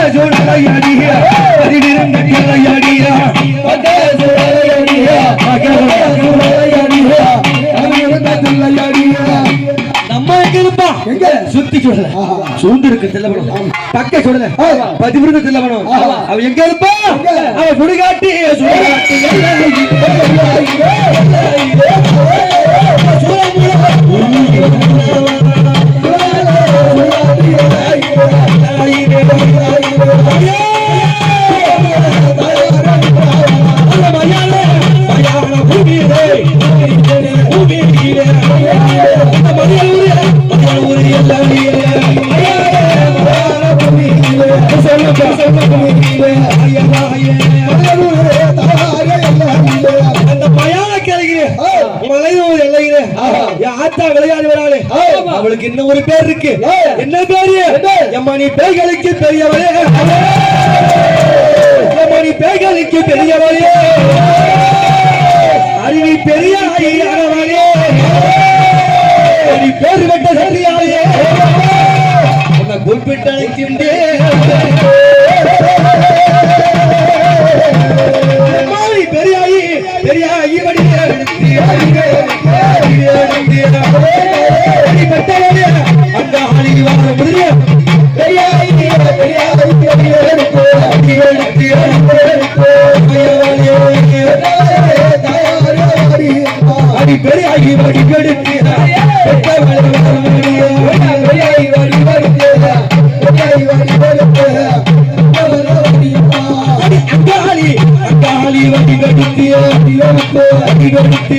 சோழலையடியா பதிவிருந்த கிளையடியா நம்ம எங்க இருப்பா எங்க சுத்தி சொல்லல சூண்டு இருக்கு செல்லவனும் பக்க சொல்லல பதிவிருந்த செல்லவனும் அவன் எங்க இருப்பா அவன் சுடுகாட்டி அவளுக்கு இன்னும் ஒரு பேர் இருக்கு என்ன பேரு எம்மணி பேய்களுக்கு பெரியவளே எம்மணி பேய்களுக்கு பெரியவளே அறிவி பெரிய ஐயானவளே நீ பேர் வெட்ட சரியாயே உன்னை குறிப்பிட்டு அழைக்கின்றேன் பெரியாயி பெரியாயி அந்த ஆளி வாங்க முடியும் அடி பெரியாகி வடி கெடுத்து அங்காளி வடி கெடுத்து